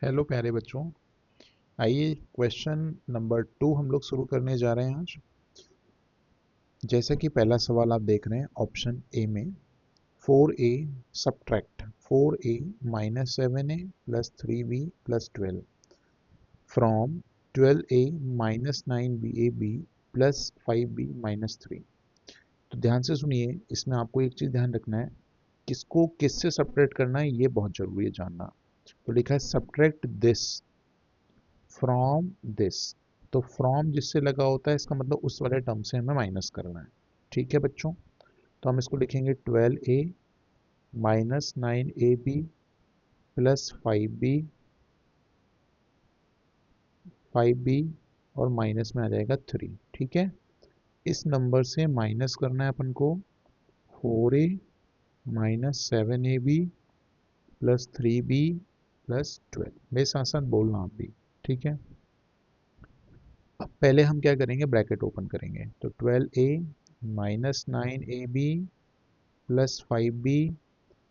Hello प्यारे बच्चों। आइए क्वेश्चन नंबर 2 हम लोग शुरू करने जा रहे हैं आज। जैसा कि पहला सवाल आप देख रहे हैं ऑप्शन ए में 4a subtract 4a minus 7a plus 3b plus 12 from 12a minus 9b plus 5b minus 3। तो ध्यान से सुनिए, इसमें आपको एक चीज़ ध्यान रखना है, किसको किससे सब्ट्रैक्ट करना है ये बहुत ज़रूरी है जानना। तो लिखा है सब्ट्रैक्ट दिस फ्रॉम दिस। तो फ्रॉम जिससे लगा होता है इसका मतलब उस वाले टर्म से हमें माइनस करना है। ठीक है बच्चों, तो हम इसको लिखेंगे 12a minus 9ab plus 5b और माइनस में आ जाएगा 3। ठीक है, इस नंबर से माइनस करना है अपन को 4a minus 7ab plus 3b plus 12। मेरे साथ साथ बोलना आप भी। ठीक है, अब पहले हम क्या करेंगे, ब्रैकेट ओपन करेंगे। तो 12a minus 9ab plus 5b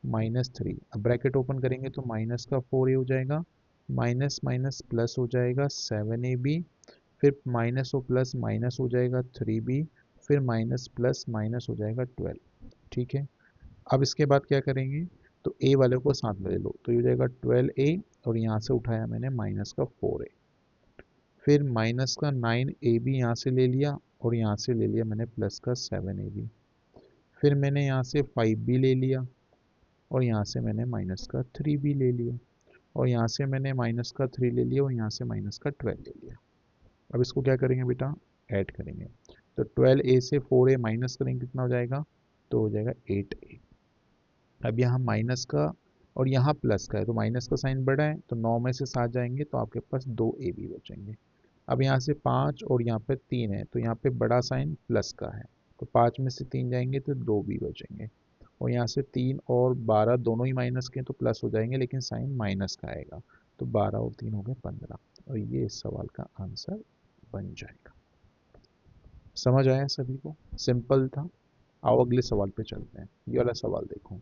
minus 3। अब ब्रैकेट ओपन करेंगे तो माइनस का 4a हो जाएगा, माइनस माइनस प्लस हो जाएगा 7ab, फिर माइनस और प्लस माइनस हो जाएगा 3b, फिर माइनस प्लस माइनस हो जाएगा 12। ठीक है, अब इसके बाद क्या करेंगे, तो a वाले को साथ में ले लो, तो ये हो जाएगा 12a और यहाँ से उठाया मैंने माइनस का 4a, फिर माइनस का 9ab यहाँ से ले लिया और यहाँ से ले लिया मैंने प्लस का 7ab, फिर मैंने यहाँ से 5b ले लिया और यहाँ से मैंने माइनस का 3b ले लिया और यहाँ से मैंने माइनस का 3 ले लिया और यहाँ से माइनस का 12 ले लिया। अब इसको क्या करेंगे बेटा, ऐड करेंगे। तो 12a से 4a माइनस करेंगे कितना हो जाएगा, तो हो जाएगा 8a। अब यहाँ माइनस का और यहाँ प्लस का है तो माइनस का साइन बड़ा है, तो 9 में से 7 जाएंगे तो आपके पास 2ab बचेंगे। अब यहाँ से 5 और यहाँ पे 3 है तो यहाँ पे बड़ा साइन प्लस का है, तो 5 में से 3 जाएंगे तो 2b बचेंगे। और यहाँ से 3 और 12 दोनों ही माइनस के हैं तो प्लस हो जाएंगे, लेकिन साइन माइनस का आएगा, तो 12 और 3 हो गए 15। और ये इस सवाल का आंसर बन जाएगा। समझ आया सभी को? सिंपल था। आओ अगले सवाल पे चलते हैं। ये वाला सवाल देखो,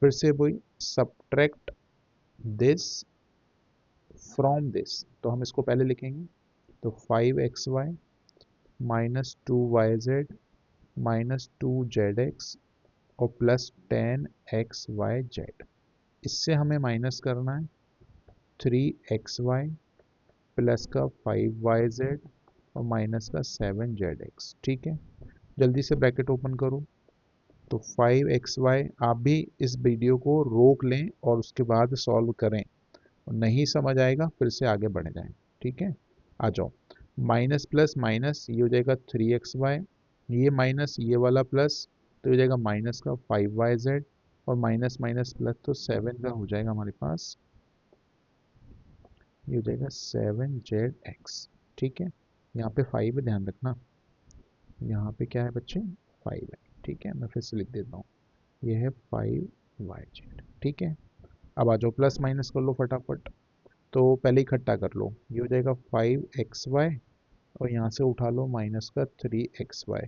फिर से वही सब्ट्रैक्ट दिस फ्रॉम दिस। तो हम इसको पहले लिखेंगे, तो 5xy minus 2yz minus 2zx और प्लस 10xyz। इससे हमें माइनस करना है 3xy प्लस का 5yz और माइनस का 7zx। ठीक है, जल्दी से ब्रैकेट ओपन करो। तो 5xy, आप भी इस वीडियो को रोक लें और उसके बाद सॉल्व करें, और नहीं समझ आएगा फिर से आगे बढ़ जाएं। ठीक है, आ जाओ। माइनस प्लस माइनस ये हो जाएगा 3xy, ये माइनस ये वाला प्लस, तो हो जाएगा माइनस का 5yz और माइनस माइनस प्लस तो 7 का हो जाएगा हमारे पास, ये हो जाएगा 7zx। ठीक है, यहाँ पे 5 है, ध्यान रखना। यहाँ पे क्या है बच्चे, 5 है। ठीक है, मैं फिर से लिख देता हूँ, ये है 5yz। ठीक है, अब आ जाओ प्लस माइनस कर लो फटाफट। तो पहले इकट्ठा कर लो, ये हो जाएगा 5xy और यहाँ से उठा लो माइनस का 3xy।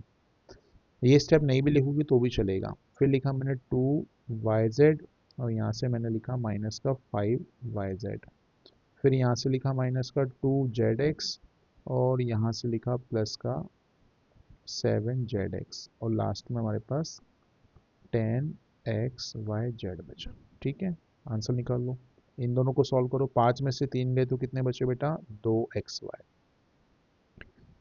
ये स्टेप नहीं भी लिखोगी तो भी चलेगा। फिर लिखा मैंने 2yz और यहाँ से मैंने लिखा माइनस का 5yz। फिर यहाँ से लिखा माइनस का 2zx और यहाँ से लिखा प्लस का 7zx और लास्ट में हमारे पास 10xyz बचा। ठीक है, आंसर निकाल लो। इन दोनों को सॉल्व करो, 5 में से 3 गए तो कितने बचे बेटा, 2xy।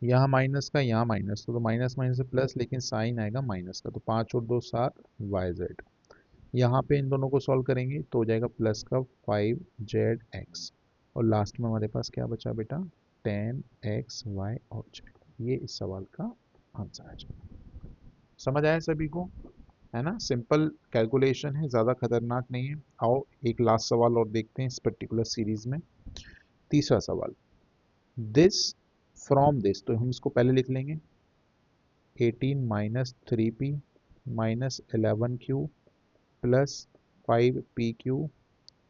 यहाँ माइनस का यहाँ माइनस, तो माइनस माइनस से प्लस, लेकिन साइन आएगा माइनस का, तो 5 और 2 7 yz। यहाँ पे इन दोनों को सॉल्व करेंगे तो हो जाएगा प्लस का 5zx और लास्ट में हमारे पास क्या बचा बेटा, 10xy और z। ये इस सवाल का आंसर है। समझ आया सभी को? है ना, सिंपल कैलकुलेशन है, ज़्यादा खतरनाक नहीं है। आओ एक लास्ट सवाल और देखते हैं इस पर्टिकुलर सीरीज में। तीसरा सवाल, दिस फ्रॉम दिस, तो हम इसको पहले लिख लेंगे 18 minus 3p minus 11q plus 5pq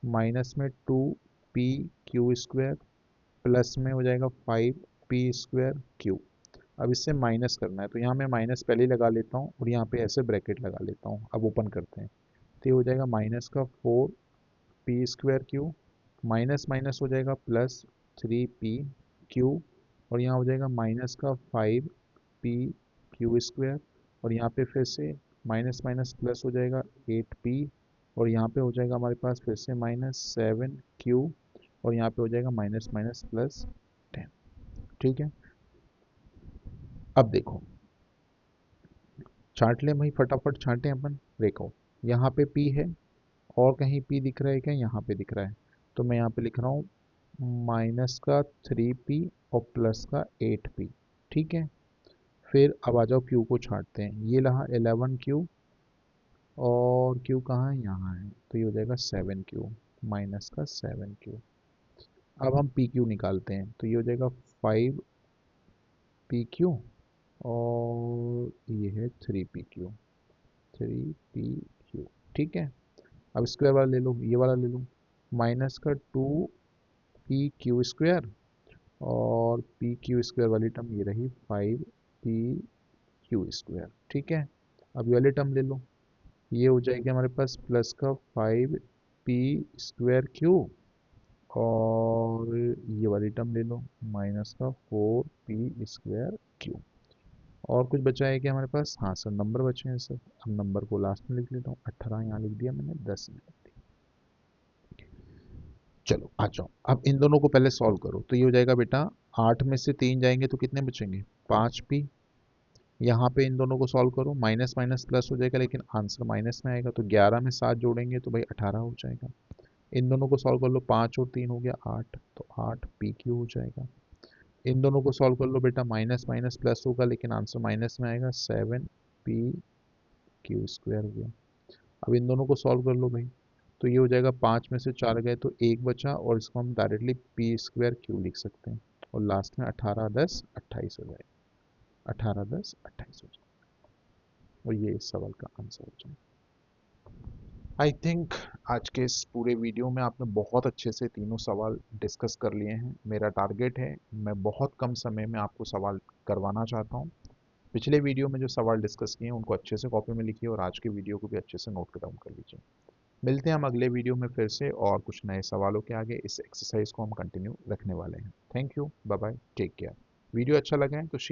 minus में 2pq स्क्वायर प्लस में हो जाएगा 5p स्क्वायर q। अब इससे माइनस करना है तो यहाँ मैं माइनस पहले ही लगा लेता हूँ और यहाँ पे ऐसे ब्रैकेट लगा लेता हूँ। अब ओपन करते हैं तो ये हो जाएगा माइनस का 4p square Q minus minus हो जाएगा प्लस 3p/q, और यहाँ हो जाएगा माइनस का 5p/q², और यहाँ पे फिर से माइनस माइनस प्लस हो जाएगा 8p, और यहाँ पे हो जाएगा हमारे पास फिर से -7q, और यहाँ पे हो जाएगा माइनस माइनस प्लस 10। ठीक है, अब देखो छांट ले भाई, फटाफट छांटे अपन। देखो यहाँ पे p है, और कहीं p दिख रहा है क्या? यहाँ पे दिख रहा है, तो मैं यहाँ पे लिख रहा हूँ माइनस का 3p और प्लस का 8p। ठीक है, फिर अब आ जाओ q को छांटते हैं। ये रहा 11q, और q कहाँ है? यहाँ है, तो ये हो जाएगा 7q, माइनस का 7q। अब हम pq निकालते हैं, तो ये हो जाएगा 5pq, और ये है 3pq, 3pq। ठीक है, अब स्क्वायर वाला ले लो, ये वाला ले लो, माइनस का 2p/q², और p/q² वाली टर्म ये रही 5p/q²। ठीक है, अब ये वाली टर्म ले लो, ये हो जाएगी हमारे पास प्लस का 5p²q, और ये वाली टर्म ले लो माइनस का 4p²q। और कुछ बचा है क्या हमारे पास? हाँ सर, नंबर बचे हैं सर। अब नंबर को लास्ट में लिख लेता हूँ, 18 यहाँ लिख दिया मैंने, 10 यहाँ लिख दिया। चलो आ जाओ, अब इन दोनों को पहले सॉल्व करो। तो ये हो जाएगा बेटा, 8 में से 3 जाएंगे तो कितने बचेंगे? 5p। यहाँ पे इन दोनों को सॉल्व करो, माइनस माइनस प्लस हो जाएगा, लेकिन आंसर माइनस में आएगा, तो 11 में 7 जोड़ेंगे तो भाई 18 हो जाएगा। इन दोनों को सॉल्व कर लो, 5 और 3 हो गया 8, तो 8p/q हो जाएगा। इन दोनों को सॉल्व कर लो बेटा, माइनस माइनस प्लस होगा, लेकिन आंसर माइनस में आएगा, 7p/q² हो गया। अब इन दोनों को सॉल्व कर लो भाई, तो ये हो जाएगा 5 में से 4 गए तो 1 बचा, और इसको हम डायरेक्टली p²q लिख सकते हैं, और लास्ट में 18 10 28 हो जाएगा, 18 10 28 हो जाएगा, और ये इस सवाल का आंसर हो जाएगा। आई थिंक आज के इस पूरे वीडियो में आपने बहुत अच्छे से तीनों सवाल डिस्कस कर लिए हैं। मेरा टारगेट है, मैं बहुत कम समय में आपको सवाल करवाना चाहता हूँ। पिछले वीडियो में जो सवाल डिस्कस किए हैं उनको अच्छे से कॉपी में लिखिए, और आज के वीडियो को भी अच्छे से नोट डाउन कर लीजिए। मिलते हैं हम अगले वीडियो में फिर से, और कुछ नए सवालों के आगे इस एक्सरसाइज को हम कंटिन्यू रखने वाले हैं। Thank you, bye bye, take care. Video अच्छा लगा है तो शेयर